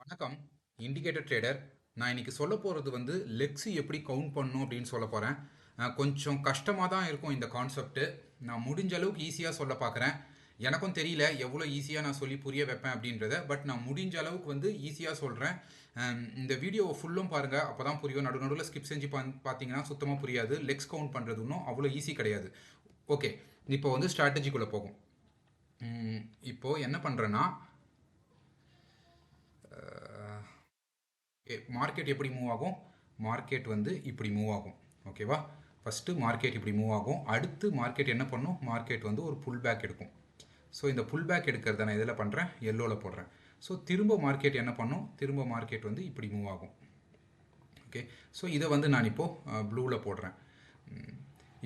வணக்கம். Indicator trader. நான் இன்னைக்கு சொல்ல போகிறது வந்து லெக்ஸி எப்படி கவுண்ட் பண்ணணும் அப்படின்னு சொல்ல போகிறேன். கொஞ்சம் கஷ்டமாக தான் இருக்கும் இந்த கான்செப்ட்டு. நான் முடிஞ்ச அளவுக்கு ஈஸியாக சொல்ல பார்க்குறேன். எனக்கும் தெரியல எவ்வளோ ஈஸியாக நான் சொல்லி புரிய வைப்பேன் அப்படின்றத. பட் நான் முடிஞ்ச அளவுக்கு வந்து ஈஸியாக சொல்கிறேன். இந்த வீடியோவை ஃபுல்லும் பாருங்கள், அப்போ தான் புரியும். நடுவில் ஸ்கிப் செஞ்சு பார்த்தீங்கன்னா சுத்தமாக புரியாது. லெக்ஸ் கவுண்ட் பண்ணுறது இன்னும் அவ்வளோ ஈஸி கிடையாது. ஓகே, இப்போ வந்து ஸ்ட்ராட்டஜிக்குள்ளே போகும். இப்போது என்ன பண்ணுறேன்னா, மார்க்கெட் எப்படி மூவ் ஆகும்? மார்க்கெட் வந்து இப்படி மூவ் ஆகும். ஓகேவா? ஃபஸ்ட்டு மார்க்கெட் இப்படி மூவ் ஆகும். அடுத்து மார்க்கெட் என்ன பண்ணும்? மார்க்கெட் வந்து ஒரு புல் பேக் எடுக்கும். ஸோ இந்த புல் பேக் எடுக்கிறத நான் எதில் பண்ணுறேன்? எல்லோவில் போடுறேன். ஸோ திரும்ப மார்க்கெட் என்ன பண்ணும்? திரும்ப மார்க்கெட் வந்து இப்படி மூவ் ஆகும். ஓகே, ஸோ இதை வந்து நான் இப்போது ப்ளூவில் போடுறேன்.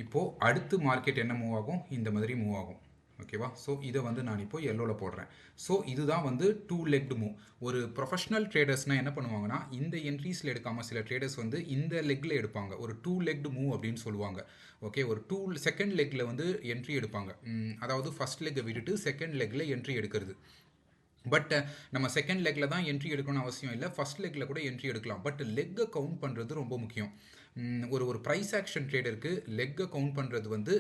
இப்போது அடுத்து மார்க்கெட் என்ன மூவ் ஆகும்? இந்த மாதிரி மூவ் ஆகும். ஓகேவா? ஸோ இதை வந்து நான் இப்போ எல்லோவில் போடுறேன். ஸோ இதுதான் வந்து டூ லெக்டு மூவ். ஒரு ப்ரொஃபஷனல் ட்ரேடர்ஸ்னால் என்ன பண்ணுவாங்கன்னா, இந்த என்ட்ரீஸில் எடுக்காமல் சில ட்ரேடர்ஸ் வந்து இந்த லெக்கில் எடுப்பாங்க. ஒரு டூ லெக்டு மூவ் அப்படின்னு சொல்லுவாங்க. ஓகே, ஒரு செகண்ட் லெக்கில் வந்து என்ட்ரி எடுப்பாங்க. அதாவது ஃபர்ஸ்ட் லெக்கை விட்டுட்டு செகண்ட் லெக்கில் என்ட்ரி எடுக்கிறது. பட் நம்ம செகண்ட் லெக்கில் தான் என்ட்ரி எடுக்கணும்னு அவசியம் இல்லை. ஃபர்ஸ்ட் லெக்கில் கூட என்ட்ரி எடுக்கலாம். பட் லெக்கை கவுண்ட் பண்ணுறது ரொம்ப முக்கியம். ஒரு ப்ரைஸ் ஆக்ஷன் ட்ரேடருக்கு லெக்கை கவுண்ட் பண்ணுறது வந்து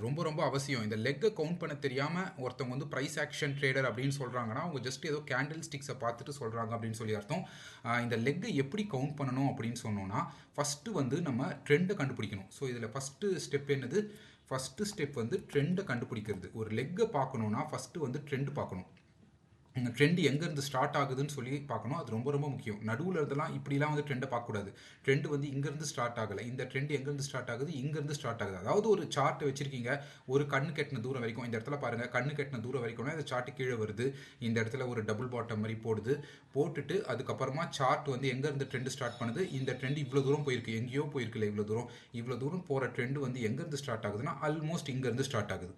ரொம்ப ரொம்ப அவசியம். இந்த லெக்கை கவுண்ட் பண்ண தெரியாமல் ஒருத்தவங்க வந்து ப்ரைஸ் ஆக்ஷன் ட்ரேடர் அப்படின்னு சொல்கிறாங்கன்னா, அவங்க ஜஸ்ட் ஏதோ கேண்டில் ஸ்டிக்ஸை பார்த்துட்டு சொல்கிறாங்க அப்படின்னு சொல்லி அர்த்தம். இந்த லெக்கை எப்படி கவுண்ட் பண்ணணும் அப்படின்னு சொன்னோன்னா, ஃபஸ்ட்டு வந்து நம்ம ட்ரெண்டை கண்டுபிடிக்கணும். ஸோ இதில் ஃபஸ்ட்டு ஸ்டெப் என்னது? ஃபஸ்ட்டு ஸ்டெப் வந்து ட்ரெண்டை கண்டுபிடிக்கிறது. ஒரு லெக்கை பார்க்கணுன்னா ஃபஸ்ட்டு வந்து ட்ரெண்ட் பார்க்கணும். ட்ரெண்ட் எங்கேருந்து ஸ்டார்ட் ஆகுதுன்னு சொல்லி பார்க்கணும். அது ரொம்ப ரொம்ப முக்கியம். நடுவில் இருந்தெல்லாம் இப்படிலாம் வந்து ட்ரெண்டை பார்க்கக்கூடாது. ட்ரெண்ட் வந்து இங்கேருந்து ஸ்டார்ட் ஆகலை, இந்த ட்ரெண்ட் எங்கேருந்து ஸ்டார்ட் ஆகுது, இங்கேருந்து ஸ்டார்ட் ஆகுது. அதாவது ஒரு சார்ட் வச்சிருக்கீங்க, ஒரு கண்ணு கெட்டின தூரம் வரைக்கும். இந்த இடத்துல பாருங்கள், கண்ணு கெட்டின தூரம் வரைக்கும்னா இந்த சார்ட் கீழே வருது. இந்த இடத்துல ஒரு டபுள் பாட்டம் மாதிரி போட்டுட்டு அதுக்கப்புறமா சார்ட் வந்து எங்கேருந்து ட்ரெண்ட் ஸ்டார்ட் பண்ணுது, இந்த ட்ரெண்ட் இவ்வளோ தூரம் போயிருக்கு, எங்கேயோ போயிருக்குல்ல இவ்வளோ தூரம் போகிற ட்ரெண்ட் வந்து எங்கேருந்து ஸ்டார்ட் ஆகுதுன்னா ஆல்மோஸ்ட் இங்கேருந்து ஸ்டார்ட் ஆகுது.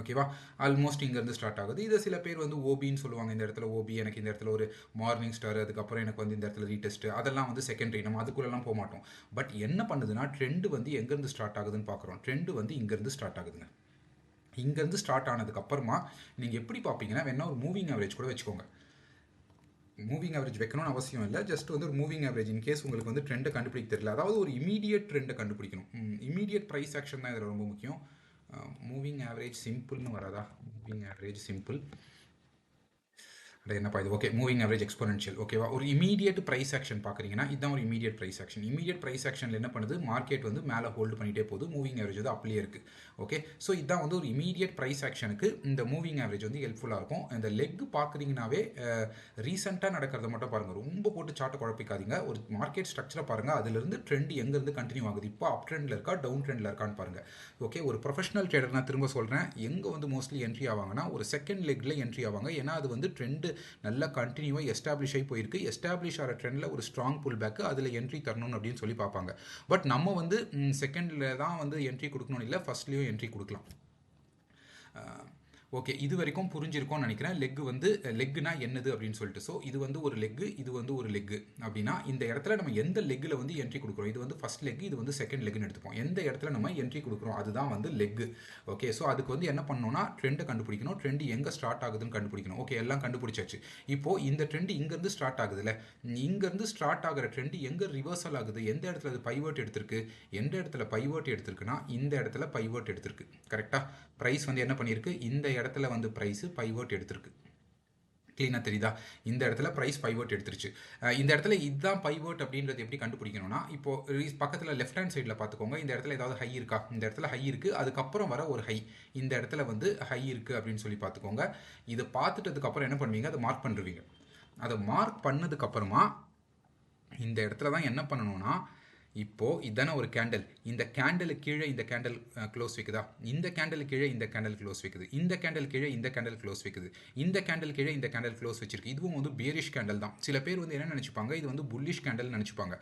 ஓகேவா? ஆல்மோஸ்ட் இங்கேருந்து ஸ்டார்ட் ஆகுது. இதை சில பேர் வந்து ஓபின்னு சொல்லுவாங்க. இந்த இடத்துல ஓபி, எனக்கு இந்த இடத்துல ஒரு மார்னிங் ஸ்டார், அதுக்கப்புறம் எனக்கு வந்து இந்த இடத்துல ரீடெஸ்ட், அதெல்லாம் வந்து செகண்டரி. நம்ம அதுக்குள்ளெல்லாம் போக மாட்டோம். பட் என்ன பண்ணுதுன்னா, ட்ரெண்டு வந்து எங்கேருந்து ஸ்டார்ட் ஆகுதுன்னு பார்க்குறோம். ட்ரெண்டு வந்து இங்கேருந்து ஸ்டார்ட் ஆகுதுங்க. இங்கேருந்து ஸ்டார்ட் ஆனதுக்கப்புறமா நீங்கள் எப்படி பார்ப்பீங்கன்னா, வேணா ஒரு மூவிங் ஆவரேஜ் கூட வச்சுக்கோங்க. மூவிங் ஆவரேஜ் வைக்கணும்னு அவசியம் இல்லை. ஜஸ்ட் வந்து ஒரு மூவிங் ஆவரேஜ் இன்கேஸ் உங்களுக்கு வந்து ட்ரெண்டை கண்டுபிடிக்க தெரியல. அதாவது ஒரு இமீடியட் ட்ரெண்டை கண்டுபிடிக்கணும். இமீடியட் ப்ரைஸ் ஆக்ஷன் தான் இதில் ரொம்ப முக்கியம். மூவிங் ஆவரேஜ் சிம்பிள்னு வராதா? Moving average simple. என்னப்பா இது? Okay, moving average exponential. ஓகேவா? ஒரு இமீடியட் ப்ரைஸ் ஆக்ஷன் பார்க்குறீங்கன்னா இதுதான் ஒரு immediate price action. Immediate price ஆக்ஷனில் என்ன பண்ணுது? மார்க்கெட் வந்து மேலே ஹோல்டு பண்ணிகிட்டே போகுது. மூவிங் ஆவரேஜ் வந்து அப்படியே இருக்குது. ஓகே, ஸோ இதுதான் வந்து ஒரு இமீடியட் ப்ரைஸ் ஆக்ஷனுக்கு இந்த மூவிங் ஆவரேஜ் வந்து ஹெல்ப்ஃபுல்லாக இருக்கும். இந்த லெக் பார்க்குறீங்கனாவே ரீசெண்டாக நடக்கிறத மட்டும் பாருங்கள். ரொம்ப போட்டு சார்ட்டை குழப்பிக்காதீங்க. ஒரு மார்க்கெட் ஸ்ட்ரக்சரை பாருங்கள். அதுலேருந்து ட்ரெண்ட் எங்கேருந்து கண்டினியூ ஆகுது, இப்போ அப் ட்ரெண்டில் இருக்கா, டவுன் ட்ரெண்டில் இருக்கான்னு பாருங்கள். ஓகே, ஒரு ப்ரொஃபஷனல் ட்ரேடர் நான் திரும்ப சொல்கிறேன், எங்கே வந்து மோஸ்ட்லி என்ட்ரி ஆவாங்கன்னா ஒரு செகண்ட் லெக்கில் என்ட்ரி ஆவாங்க. ஏன்னா அது வந்து ட்ரெண்டு நல்லா கண்டினியூவாக எஸ்டாப்ளிஷ் ஆகி போயிருக்கு. எஸ்டாப்ளிஷ் ஆகிற ட்ரெண்டில் ஒரு ஸ்ட்ராங் புல் பேக்கு, அதில் என்ட்ரி தரணும் அப்படின்னு சொல்லி பார்ப்பாங்க. பட் நம்ம வந்து செகண்டில் தான் வந்து என்ட்ரி கொடுக்கணும்னு இல்லை, ஃபர்ஸ்ட்லேயும் என்ட்ரி கொடுக்கலாம். ஓகே, இது வரைக்கும் புரிஞ்சிருக்கும்னு நினைக்கிறேன். லெக்குனா என்னது அப்படின்னு சொல்லிட்டு. ஸோ இது வந்து ஒரு லெக்கு, இது வந்து ஒரு லெக்கு அப்படின்னா இந்த இடத்துல நம்ம எந்த லெக்கில் வந்து என்ட்ரி கொடுக்குறோம், இது வந்து ஃபர்ஸ்ட் லெக், இது வந்து செகண்ட் லெக்னு எடுத்துப்போம். எந்த இடத்துல நம்ம என்ட்ரி கொடுக்குறோம் அதுதான் வந்து லெக்கு. ஓகே, ஸோ அதுக்கு வந்து என்ன பண்ணணும்னா ட்ரெண்டை கண்டுபிடிக்கணும். ட்ரெண்ட் எங்கே ஸ்டார்ட் ஆகுதுன்னு கண்டுபிடிக்கணும். ஓகே, எல்லாம் கண்டுபிடிச்சாச்சு. இப்போ இந்த ட்ரெண்ட் இங்கேருந்து ஸ்டார்ட் ஆகுதுல்ல, இங்கேருந்து ஸ்டார்ட் ஆகிற ட்ரெண்ட் எங்கே ரிவர்சல் ஆகுது, எந்த இடத்துல அது பைவர்ட் எடுத்திருக்கு, எந்த இடத்துல பைவர்ட் எடுத்திருக்குன்னா இந்த இடத்துல பைவர்ட் எடுத்திருக்கு. கரெக்டாக? ப்ரைஸ் வந்து என்ன பண்ணியிருக்கு? இந்த இடத்துல வந்து ப்ரைஸ் பைவர்ட் எடுத்திருக்கு. க்ளீனாக தெரியுதா? இந்த இடத்துல ப்ரைஸ் பைவர்ட் எடுத்துருச்சு. இந்த இடத்துல இதுதான் பைவர்ட் அப்படின்றது எப்படி கண்டுபிடிக்கணும்னா, இப்போ பக்கத்தில் லெஃப்ட் ஹேண்ட் சைடில் பார்த்துக்கோங்க. இந்த இடத்துல ஏதாவது ஹை இருக்கா? இந்த இடத்துல ஹை இருக்குது. அதுக்கப்புறம் வர ஒரு ஹை, இந்த இடத்துல வந்து ஹை இருக்குது அப்படின்னு சொல்லி பார்த்துக்கோங்க. இதை பார்த்துட்டதுக்கப்புறம் என்ன பண்ணுவீங்க? அதை மார்க் பண்ணுவீங்க. அதை மார்க் பண்ணதுக்கப்புறமா இந்த இடத்துல தான் என்ன பண்ணணும்னா, இப்போது இதான ஒரு கேண்டில், இந்த கேண்டலுக்கு கீழே இந்த கேண்டில் க்ளோஸ் வைக்குதா, இந்த கேண்டில் கீழே இந்த கேண்டில் க்ளோஸ் வைக்குது, இந்த கேண்டில் கீழே இந்த கேண்டில் க்ளோஸ் வைக்குது, இந்த கேண்டில் கீழே இந்த கேண்டில் க்ளோஸ் வச்சிருக்கு. இதுவும் வந்து பியரிஷ் கேண்டில் தான். சில பேர் வந்து என்ன நினச்சிப்பாங்க, இது வந்து புல்லிஷ் கேண்டில் நினச்சிப்பாங்க.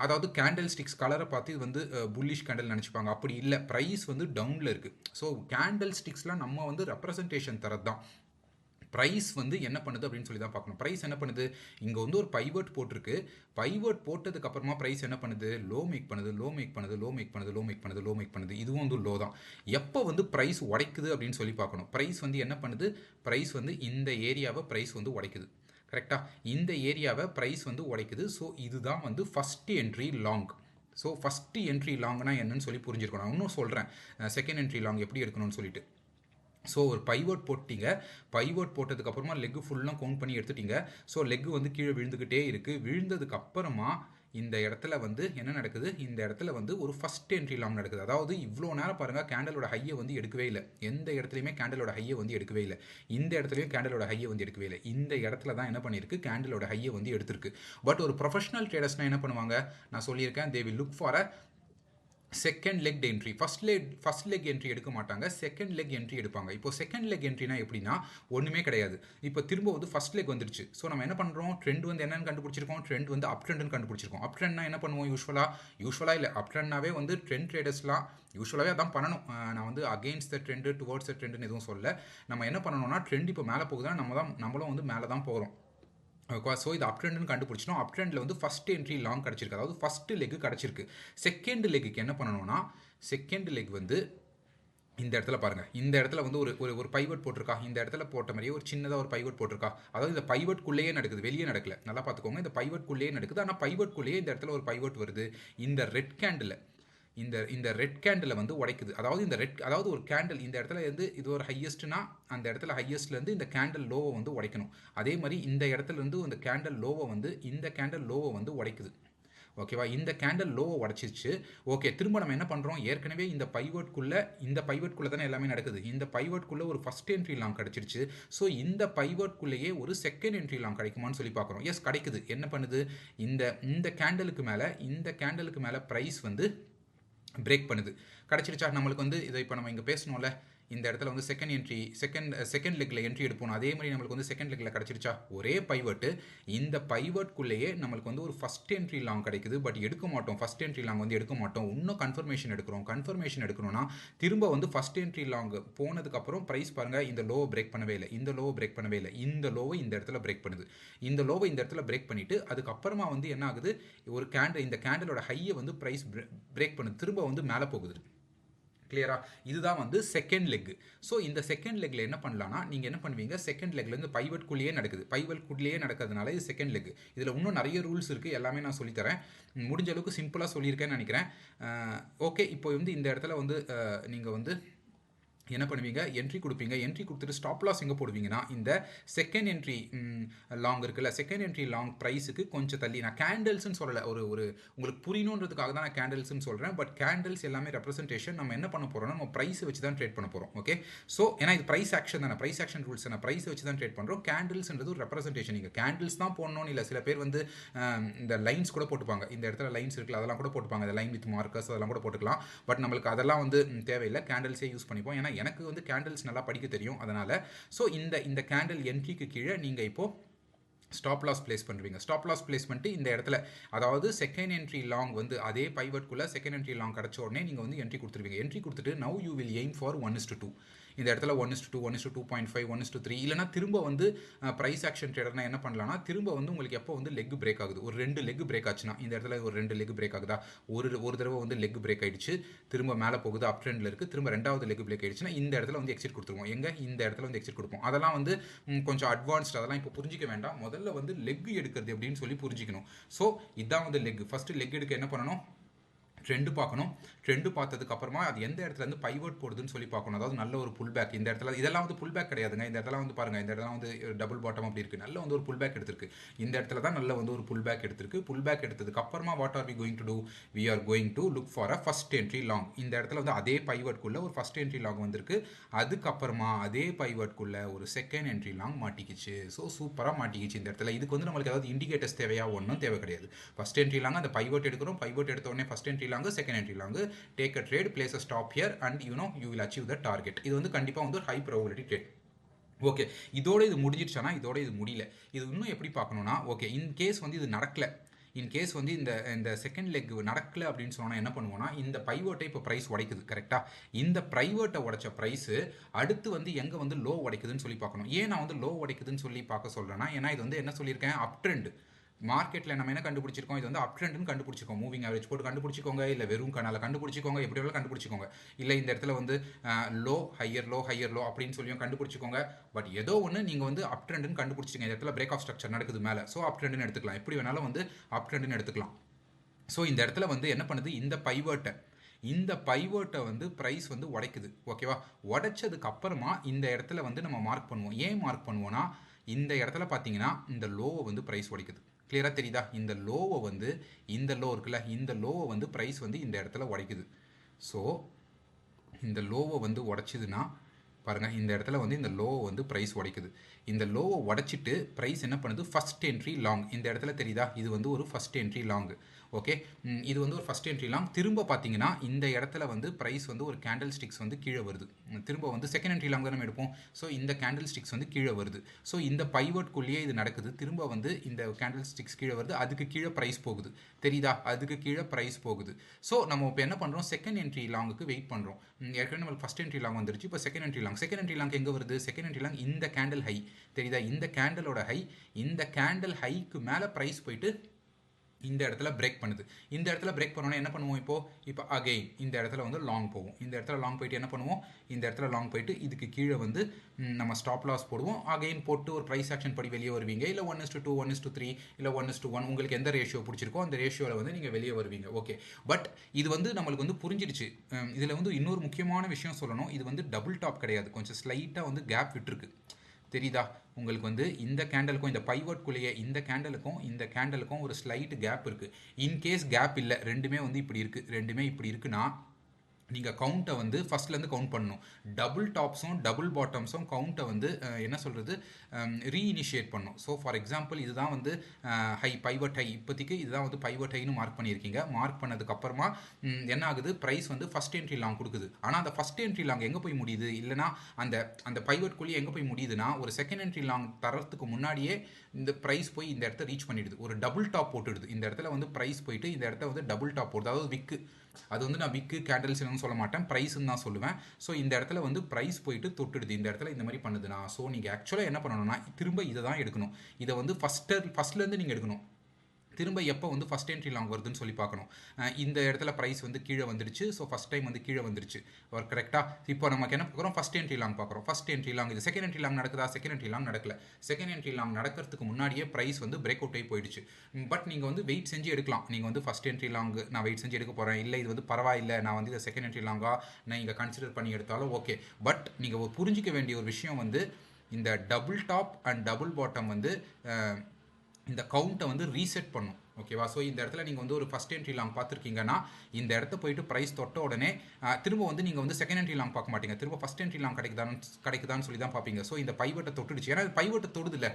அதாவது கேண்டில் ஸ்டிக்ஸ் கலரை பார்த்து இது வந்து புல்லிஷ் கேண்டில் நினச்சிப்பாங்க. அப்படி இல்லை, ப்ரைஸ் வந்து டவுனில் இருக்குது. ஸோ கேண்டில் ஸ்டிக்ஸ்லாம் நம்ம வந்து ரெப்ரசன்டேஷன் தரது தான். ப்ரைஸ் வந்து என்ன பண்ணுது அப்படின்னு சொல்லி தான் பார்க்கணும். ப்ரைஸ் என்ன பண்ணுது? இங்கே வந்து ஒரு பைவர்ட் போட்டிருக்கு. பைவர்ட் போட்டதுக்கு அப்புறமா ப்ரைஸ் என்ன பண்ணுது? லோ மேக் பண்ணுது, லோ மேக் பண்ணுது, லோ மேக் பண்ணுது, லோ மேக் பண்ணுது, லோ மேக் பண்ணுது. இதுவும் வந்து லோ தான். எப்போ வந்து ப்ரைஸ் உடைக்குது அப்படின்னு சொல்லி பார்க்கணும். ப்ரைஸ் வந்து என்ன பண்ணுது? ப்ரைஸ் வந்து இந்த ஏரியாவை ப்ரைஸ் வந்து உடைக்குது. கரெக்டாக இந்த ஏரியாவை ப்ரைஸ் வந்து உடைக்குது. ஸோ இதுதான் வந்து first entry long. So first entry லாங்னா என்னன்னு சொல்லி புரிஞ்சிருக்கணும். நான் இன்னும் சொல்கிறேன் செகண்ட் என்ட்ரி லாங் எப்படி எடுக்கணும்னு சொல்லிட்டு. ஸோ ஒரு பைவோட் போட்டிங்க, பைவோட் போட்டதுக்கப்புறமா லெக்கு ஃபுல்லாக கவுண்ட் பண்ணி எடுத்துட்டீங்க. ஸோ லெக்கு வந்து கீழே விழுந்துக்கிட்டே இருக்குது. விழுந்ததுக்கு அப்புறமா இந்த இடத்துல வந்து என்ன நடக்குது, இந்த இடத்துல வந்து ஒரு ஃபஸ்ட் என்ட்ரி லாங் நடக்குது. அதாவது இவ்வளோ நேரம் பாருங்கள் கேண்டலோட ஹையை வந்து எடுக்கவே இல்லை. எந்த இடத்துலையுமே கேண்டலோட ஹையை வந்து எடுக்கவே இல்லை. இந்த இடத்துலையும் கேண்டலோட ஹையை வந்து எடுக்கவே இல்லை. இந்த இடத்துல தான் என்ன பண்ணியிருக்கு, கேண்டலோட ஹையை வந்து எடுத்திருக்கு. பட் ஒரு ப்ரொஃபஷனல் ட்ரேடர்ஸ்னால் என்ன பண்ணுவாங்க, நான் சொல்லியிருக்கேன், they will look for a second leg entry. First leg entry எடுக்க மாட்டாங்க, செகண்ட் லெக் என்ட்ரி எடுப்பாங்க. இப்போ செகண்ட் லெக் என்ட்ரினா எப்படின்னா ஒன்றுமே கிடையாது. இப்போ திரும்ப வந்து ஃபர்ஸ்ட் லெக் வந்துருச்சு. ஸோ நம்ம என்ன பண்ணுறோம், ட்ரெண்ட் வந்து என்னன்னு கண்டுபிடிச்சிருக்கோம், ட்ரெண்ட் வந்து அப் ட்ரெண்ட்னு கண்டுபிடிச்சிருக்கோம். அப் ட்ரெண்ட்னா என்ன பண்ணுவோம், யூஸ்வலாக இல்லை, அப் ட்ரெண்ட்னாவே வந்து ட்ரெண்ட் ட்ரேடர்ஸ்லாம் யூஸ்வலாகவே அதான் பண்ணணும். நான் வந்து against the trend towards the ட்ரெண்டுன்னு எதுவும் சொல்ல. நம்ம என்ன பண்ணணும்னா ட்ரெண்ட் இப்போ மேலே போகுதுன்னா நம்மளும் வந்து மேலே தான் போகிறோம். ஸோ இது அப் ட்ரெண்ட்னு கண்டுபிடிச்சிட்டோம். அப் ட்ரெண்டில் வந்து ஃபஸ்ட் என்ட்ரி லாங் கிடச்சிருக்கு, அதாவது ஃபஸ்ட்டு லெக் கிடச்சிருக்கு. செகண்ட் லெக்குக்கு என்ன பண்ணணும்னா, செகண்ட் லெக் வந்து இந்த இடத்துல பாருங்கள், இந்த இடத்துல வந்து ஒரு பைவட் போட்டிருக்கா, இந்த இடத்துல போட்ட மாதிரியே ஒரு சின்னதாக ஒரு பைவட் போட்டிருக்கா. அதாவது இந்த பைவட்குள்ளேயே நடக்குது, வெளியே நடக்கல. நல்லா பார்த்துக்கோங்க, இந்த பைவட்குள்ளேயே நடக்குது. ஆனால் பைவட்குள்ளேயே இந்த இடத்துல ஒரு பைவட் வருது. இந்த ரெட் கேண்டில் இந்த ரெட் கேண்டில் வந்து உடைக்குது. அதாவது ஒரு கேண்டில் இந்த இடத்துல இருந்து இது ஒரு ஹையஸ்ட்னா அந்த இடத்துல ஹையஸ்ட்லேருந்து இந்த கேண்டில் லோவை வந்து உடைக்கணும். அதே மாதிரி இந்த இடத்துல இருந்து இந்த கேண்டில் லோவை வந்து உடைக்குது. ஓகேவா, இந்த கேண்டில் லோவை உடச்சிச்சு. ஓகே, திரும்ப நம்ம என்ன பண்ணுறோம், ஏற்கனவே இந்த பைவட்குள்ளே தானே எல்லாமே நடக்குது. இந்த பைவட்குள்ளே ஒரு ஃபஸ்ட் என்ட்ரி லாங் கிடச்சிருச்சு. ஸோ இந்த பைவட்குள்ளேயே ஒரு செகண்ட் என்ட்ரி லாங் கிடைக்குமான்னு சொல்லி பார்க்குறோம். எஸ், கிடைக்குது. என்ன பண்ணுது, இந்த கேண்டலுக்கு மேலே ப்ரைஸ் வந்து பிரேக் பண்ணுது. கிடச்சிருச்சா நம்மளுக்கு வந்து இதை இப்போ நம்ம இங்கே பேசணும்ல, இந்த இடத்துல வந்து செகண்ட் லெக்கில் என்ட்ரி எடுப்போம். அதே மாதிரி நம்மளுக்கு வந்து செகண்ட் லெக்கில் கிடச்சிருச்சா, ஒரே பைவட்டு. இந்த பைவட்குள்ளேயே நம்மளுக்கு வந்து ஒரு ஃபஸ்ட் என்ட்ரி லாங் கிடைக்குது. பட் எடுக்க மாட்டோம், ஃபஸ்ட் என்ட்ரி லாங் வந்து எடுக்க மாட்டோம். இன்னும் கன்ஃபர்மேஷன் எடுக்கணும்னா திரும்ப வந்து ஃபஸ்ட் என்ட்ரி லாங் போனதுக்கப்புறம் ப்ரைஸ் பாருங்கள், இந்த லோவை பிரேக் பண்ணவே இல்லை, இந்த லோவை இந்த இடத்துல பிரேக் பண்ணுது. இந்த லோவை இந்த இடத்துல பிரேக் பண்ணிவிட்டு அதுக்கப்புறமா வந்து என்ன ஆகுது, இந்த கேண்டலோட ஹையை வந்து ப்ரைஸ் பிரேக் பண்ணுது, திரும்ப வந்து மேலே போகுது. கிளியரா, இதுதான் வந்து செகண்ட் லெக். ஸோ இந்த செகண்ட் லெக்ல என்ன பண்ணலாம்னா, நீங்கள் என்ன பண்ணுவீங்க, செகண்ட் லெக்ல இருந்து பைவட்குள்ளேயே நடக்கிறதுனால இது செகண்ட் லெக். இதில் இன்னும் நிறைய ரூல்ஸ் இருக்குது, எல்லாமே நான் சொல்லித்தரேன். முடிஞ்ச அளவுக்கு சிம்பிளாக சொல்லியிருக்கேன்னு நினைக்கிறேன். ஓகே, இப்போ வந்து இந்த இடத்துல வந்து நீங்கள் வந்து என்ன பண்ணுவீங்க, என்ட்ரி கொடுப்பீங்க. என்ட்ரி கொடுத்துட்டு ஸ்டாப் லாஸ் எங்கே போடுவீங்கன்னா, இந்த செகண்ட் என்ட்ரி லாங் இருக்குல்ல, செகண்ட் என்ட்ரி லாங் ப்ரைஸுக்கு கொஞ்சம் தள்ளி. நான் கேண்டில்ஸ்னு சொல்லலை, ஒரு உங்களுக்கு புரியணுன்றதுக்காக தான் நான் கேண்டில்ஸ்னு சொல்கிறேன். பட் கேண்டில்ஸ் எல்லாமே ரெப்ரசன்டேஷன். நம்ம என்ன பண்ண போகிறோம்னா, நம்ம ப்ரைஸை வச்சு தான் ட்ரேட் பண்ண போகிறோம். ஓகே, ஸோ ஏன்னா இது ப்ரைஸ் ஆக்ஷன் தானே, ப்ரைஸ் ஆக்ஷன் ரூல்ஸ் தானே, ப்ரைஸை வச்சு தான் ட்ரேட் பண்ணுறோம். கேண்டில்ஸ்ன்றது ஒரு ரெப்ரசன்டேஷன். நீங்கள் கேண்டில்ஸ் தான் போடணும்னு இல்லை, சில பேர் வந்து இந்த லைன்ஸ் கூட போட்டுப்பாங்க. இந்த இடத்துல லைன்ஸ் இருக்குல்ல, அதெல்லாம் கூட போட்டுப்பாங்க, இந்த லைன் வித் மார்க்கர்ஸ் அதெல்லாம் கூட போட்டுக்கலாம். பட் நம்மளுக்கு அதெல்லாம் வந்து தேவையில்லை, கேண்டில்ஸே யூஸ் பண்ணிப்போம். ஏன்னா எனக்கு வந்து கேண்டில்ஸ் நல்லா படிக்க தெரியும், அதனால். ஸோ இந்த கேண்டில் என்ட்ரிக்கு கீழே நீங்கள் இப்போது ஸ்டாப் லாஸ் பிளேஸ் பண்ணுவீங்க. ஸ்டாப் லாஸ் பிளேஸ் பண்ணிட்டு இந்த இடத்துல, அதாவது செகண்ட் என்ட்ரி லாங் வந்து அதே பைவட்குள்ளே செகண்ட் என்ட்ரி லாங் கிடச்ச உடனே நீங்கள் வந்து என்ட்ரி கொடுத்துருவீங்க. என்ட்ரி கொடுத்துட்டு now you will aim for 1:2. இந்த இடத்துல 1:2, 1:2.5, 1:3. இல்லைனா திரும்ப வந்து ப்ரைஸ் ஆக்ஷன் ட்ரேடர்னா என்ன பண்ணலாம்னா, திரும்ப வந்து உங்களுக்கு எப்போ வந்து லெக் பிரேக் ஆகுது, ஒரு 2 லெக் பிரேக் ஆச்சுன்னா, இந்த இடத்துல ஒரு 2 லெக் பிரேக் ஆகுதா, ஒரு தடவை வந்து லெக் பிரேக் ஆகிடுச்சு, திரும்ப மேலே போகுது, அப் ட்ரெண்டில் இருக்குது, திரும்ப ரெண்டாவது லெக் பிரேக் ஆகிடுச்சுன்னா இந்த இடத்துல வந்து எக்ஸிட் கொடுத்துருவோம். இந்த இடத்துல வந்து எக்ஸிட் கொடுப்போம். அதெல்லாம் வந்து கொஞ்சம் அட்வான்ஸ்ட், அதெல்லாம் இப்போ புரிஞ்சிக்க வேண்டாம். முதல்ல வந்து லெக் எடுக்கிறது எப்படின்னு சொல்லி புரிஞ்சிக்கணும். ஸோ இதான் வந்து லெக். ஃபஸ்ட்டு லெக் எடுக்க என்ன பண்ணணும், ட்ரெண்டு பார்க்கணும். ட்ரெண்டு பார்த்ததுக்கு அப்புறமா அது எந்த இடத்துல இருந்து பைவட் போடுதுன்னு சொல்லி பார்க்கணும். அதாவது நல்ல ஒரு புல் பேக். இந்த இடத்துல இதெல்லாம் வந்து புல் பேக் கிடையாதுங்க. இந்த இடத்துல வந்து பாருங்கள், இந்த இடத்துல வந்து டபுள் பாட்டம் அப்படி இருக்குது. நல்ல வந்து ஒரு புல் பேக் எடுத்திருக்கு. இந்த இடத்துல தான் நல்ல வந்து ஒரு புல் பேக் எடுத்திருக்கு. புல் பேக் எடுத்ததுக்கு அப்புறமா what are we going to do, we are going to look for a first entry long. இந்த இடத்துல வந்து அதே பைவட்குள்ளே ஒரு ஃபர்ஸ்ட் என்ட்ரி லாங் வந்திருக்கு. அதுக்கப்புறமா அதே பைவட்குள்ளே ஒரு செகண்ட் என்ட்ரி லாங் மாட்டிக்கிச்சு. ஸோ சூப்பராக மாட்டிக்கிச்சு இந்த இடத்துல. இதுக்கு வந்து நம்மளுக்கு ஏதாவது இண்டிகேட்டர்ஸ் தேவையா, ஒன்றும் தேவை கிடையாது. ஃபர்ஸ்ட் என்ட்ரி லாங் அந்த பைவட் எடுக்கிறோம், பைவட் எடுத்த உடனே first entry long, second entry long, take a trade, place a stop here and you will achieve the target. இது வந்து கண்டிப்பாக வந்து ஒரு ஹை ப்ராபபிலிட்டி ட்ரேட். ஓகே, இதோட இது முடிஞ்சிடுச்சானா, இதோட இது முடியல. இது இன்னும் எப்படி பார்க்கணும்னா, ஓகே இன் கேஸ் வந்து இது நடக்கல, இன்கேஸ் வந்து இந்த செகண்ட் லெக் நடக்கல அப்படின்னு சொன்னால் என்ன பண்ணுவோம்னா, இந்த பைவட்டை இப்போ ப்ரைஸ் உடைக்குது. கரெக்டாக இந்த ப்ரைவட்டை உடைச்ச ப்ரைஸு அடுத்து வந்து எங்கே வந்து லோ உடைக்குதுன்னு சொல்லி பார்க்கணும். ஏன் நான் வந்து லோ உடைக்குதுன்னு சொல்லி பார்க்க சொல்கிறேன்னா, ஏன்னா இது வந்து என்ன சொல்லியிருக்கேன், அப் ட்ரெண்ட். மார்க்கெட்டில் நம்ம என்ன கண்டுபிடிச்சிருக்கோம், இது வந்து அப் ட்ரெண்ட்னு கண்டுபிடிச்சிருக்கோம். மூவிங் ஆவரேஜ் போட்டு கண்டுபிடிச்சிக்கோங்க, இல்லை வெறும் கனால கண்டுபிடிச்சிக்கோங்க, எப்படி வேணாலும் கண்டுபிடிச்சிக்கோங்க. இல்லை இந்த இடத்துல வந்து low higher low higher low அப்படின்னு சொல்லியும் கண்டுபிடிச்சிக்கோங்க. பட் ஏதோ ஒன்று நீங்கள் வந்து அப் ட்ரெண்ட்னு கண்டுபிடிச்சிங்க. இந்த இடத்துல பிரேக் ஆஃப் ஸ்ட்ரக்சர் நடக்குது மேலே, ஸோ அப் ட்ரெண்ட்னு எடுத்துக்கலாம். எப்படி வேணாலும் வந்து அப் ட்ரெண்ட்னு எடுத்துக்கலாம். ஸோ இந்த இடத்துல வந்து என்ன பண்ணுது, இந்த பைவர்ட்டை வந்து ப்ரைஸ் வந்து உடைக்குது. ஓகேவா, உடைச்சதுக்கு அப்புறமா இந்த இடத்துல வந்து நம்ம மார்க் பண்ணுவோம். ஏன் மார்க் பண்ணுவோம்னா, இந்த இடத்துல பார்த்தீங்கன்னா இந்த லோவை வந்து ப்ரைஸ் உடைக்குது. கிளியராக தெரியுதா? இந்த லோவை வந்து, இந்த லோ இருக்குல்ல, இந்த லோவை வந்து ப்ரைஸ் வந்து இந்த இடத்துல உடைக்குது. ஸோ இந்த லோவை வந்து உடைச்சிதுன்னா பாருங்கள், இந்த இடத்துல வந்து இந்த லோவை வந்து ப்ரைஸ் உடைக்குது. இந்த லோவை உடைச்சிட்டு ப்ரைஸ் என்ன பண்ணுது, ஃபஸ்ட் என்ட்ரி லாங். இந்த இடத்துல தெரியுதா, இது வந்து ஒரு ஃபஸ்ட் என்ட்ரி லாங். ஓகே, இது வந்து ஒரு ஃபஸ்ட் என்ட்ரி லாங். திரும்ப பார்த்தீங்கன்னா இந்த இடத்துல வந்து ப்ரைஸ் வந்து ஒரு கேண்டில் ஸ்டிக்ஸ் வந்து கீழே வருது. திரும்ப வந்து செகண்ட் என்ட்ரி லாங் தான் நம்ம எடுப்போம். ஸோ இந்த கேண்டில் ஸ்டிக்ஸ் வந்து கீழே வருது. ஸோ இந்த பைவர்ட்குள்ளேயே இது நடக்குது. திரும்ப வந்து இந்த கேண்டில் ஸ்டிக்ஸ் கீழே வருது, அதுக்கு கீழே ப்ரைஸ் போகுது. தெரியுதா, அதுக்கு கீழே ப்ரைஸ் போகுது. ஸோ நம்ம இப்போ என்ன பண்ணுறோம், செகண்ட் என்ட்ரி லாங்குக்கு வெயிட் பண்ணுறோம். ஏற்கனவே நம்மளுக்கு ஃபஸ்ட் என்ட்ரி லாங் வந்துருச்சு, இப்போ second entry long. Second entry long எங்கே வருது, செகண்ட் என்ட்ரி லாங் இந்த கேண்டில் ஹை. தெரியுதா, இந்த கேண்டலோட ஹை, இந்த கேண்டில் ஹைக்கு மேலே ப்ரைஸ் போயிட்டு இந்த இடத்துல பிரேக் பண்ணுது. இந்த இடத்துல பிரேக் பண்ணோன்னா என்ன பண்ணுவோம், இப்போ அகெயின் இந்த இடத்துல வந்து லாங் போவோம். இந்த இடத்துல லாங் போயிட்டு என்ன பண்ணுவோம், இந்த இடத்துல லாங் போயிட்டு இதுக்கு கீழே வந்து நம்ம ஸ்டாப் லாஸ் போடுவோம். அகெயின் போட்டு ஒரு ப்ரைஸ் ஆக்ஷன் படி வெளியே வருவீங்க. இல்லை 1:2, 1:3, இல்லை 1:1, உங்களுக்கு எந்த ரேஷியோ பிடிச்சிருக்கோ அந்த ரேஷியோவில் வந்து நீங்கள் வெளியே வருவீங்க. ஓகே, பட் இது வந்து நம்மளுக்கு வந்து புரிஞ்சிடுச்சு. இதில் வந்து இன்னொரு முக்கியமான விஷயம் சொல்லணும், இது வந்து டபுள் டாப் கிடையாது, கொஞ்சம் ஸ்லைட்டாக வந்து கேப் விட்டுருக்கு. தெரியுதா உங்களுக்கு வந்து இந்த கேண்டலுக்கும் இந்த பைவர்ட்குள்ளேயே இந்த கேண்டலுக்கும் ஒரு ஸ்லைட் கேப் இருக்குது. இன்கேஸ் கேப் இல்லை, ரெண்டுமே வந்து இப்படி இருக்குது, ரெண்டுமே இப்படி இருக்குன்னா நீங்கள் கவுண்ட்டை வந்து ஃபஸ்ட்லேருந்து கவுண்ட் பண்ணணும். டபுள் டாப்ஸும் டபுள் பாட்டம்ஸும் கவுண்ட்டை வந்து என்ன சொல்கிறது, ரீஇனிஷியேட் பண்ணணும். ஸோ ஃபார் எக்ஸாம்பிள் இதுதான் வந்து ஹை, பைவட் ஹை. இப்போதைக்கு இதுதான் வந்து பைவட் ஹைன்னு மார்க் பண்ணியிருக்கீங்க. மார்க் பண்ணதுக்கப்புறமா என்ன ஆகுது, ப்ரைஸ் வந்து ஃபஸ்ட் என்ட்ரி லாங் கொடுக்குது. ஆனால் அந்த ஃபஸ்ட் என்ட்ரி லாங் எங்கே போய் முடியுது, இல்லைனா அந்த பைவட்குள்ளேயே எங்கே போய் முடியுதுன்னா, ஒரு செகண்ட் என்ட்ரி லாங் தரத்துக்கு முன்னாடியே இந்த ப்ரைஸ் போய் இந்த இடத்த ரீச் பண்ணிடுது. ஒரு டபுள் டாப் போட்டுடுது. இந்த இடத்துல வந்து ப்ரைஸ் போயிட்டு இந்த இடத்த வந்து டபுள் டாப் போடுது. அதாவது விக்கு, அது வந்து நான் விக்கு கேண்டல்ஸ் சொல்ல மாட்டேன், ப்ரைஸ்ன்னு தான் சொல்லுவேன். ஸோ இந்த இடத்துல வந்து ப்ரைஸ் போயிட்டு தொட்டுடுது. இந்த இடத்துல இந்த மாதிரி பண்ணுதுன்னா, ஸோ நீங்கள் ஆக்சுவலாக என்ன பண்ணணும்னா, திரும்ப இதை தான் எடுக்கணும். இதை வந்து ஃபஸ்ட்லேருந்து நீங்கள் எடுக்கணும். திரும்ப எப்போ வந்து ஃபஸ்ட் என்ட்ரி லாங் வருதுன்னு சொல்லி பார்க்கணும். இந்த இடத்துல ப்ரைஸ் வந்து கீழே வந்துடுச்சு. ஸோ ஃபஸ்ட் டைம் வந்து கீழே வந்துடுச்சு. ஒரு கரெக்டாக இப்போ நமக்கு என்ன பார்க்குறோம், ஃபஸ்ட் என்ட்ரி லாங் பார்க்குறோம். ஃபஸ்ட் என்ட்ரி லாங் இது. செகண்ட் என்ட்ரி லாங் நடக்குதா, செகண்ட் என்ட்ரி லாங் நடக்கல. செகண்ட் என்ட்ரி லாங் நடக்கிறதுக்கு முன்னாடியே ப்ரைஸ் வந்து பிரேக் அவுட் ஆகி போயிடுச்சு. பட் நீங்கள் வந்து வெயிட் செஞ்சு எடுக்கலாம். நீங்கள் வந்து ஃபஸ்ட் என்ட்ரி லாங் நான் வெயிட் செஞ்சு எடுக்க போகிறேன், இல்லை இது வந்து பரவாயில்லை நான் வந்து இதை செகண்ட் என்ட்ரி லாங்காக நான் இங்கே கன்சிடர் பண்ணி எடுத்தாலும் ஓகே. பட் நீங்கள் புரிஞ்சிக்க வேண்டிய ஒரு விஷயம் வந்து, இந்த double top and double bottom வந்து இந்த கவுண்ட்டை வந்து ரீசெட் பண்ணும். ஓகேவா, ஸோ இந்த இடத்துல நீங்கள் வந்து ஒரு ஃபஸ்ட் என்ட்ரி லாங் பார்த்துருக்கீங்கன்னா, இந்த இடத்த போயிட்டு ப்ரைஸ் தொட்ட உடனே திரும்ப வந்து நீங்கள் வந்து செகண்ட் என்ட்ரி லாங் பார்க்க மாட்டீங்க. திரும்ப ஃபஸ்ட் என்ட்ரி லாங் கிடைக்குதான்னு சொல்லி தான் பார்ப்பீங்க. ஸோ இந்த பைவட்டை தொட்டுடுச்சு. ஏன்னா பைவட்டை தொடுது இல்லை,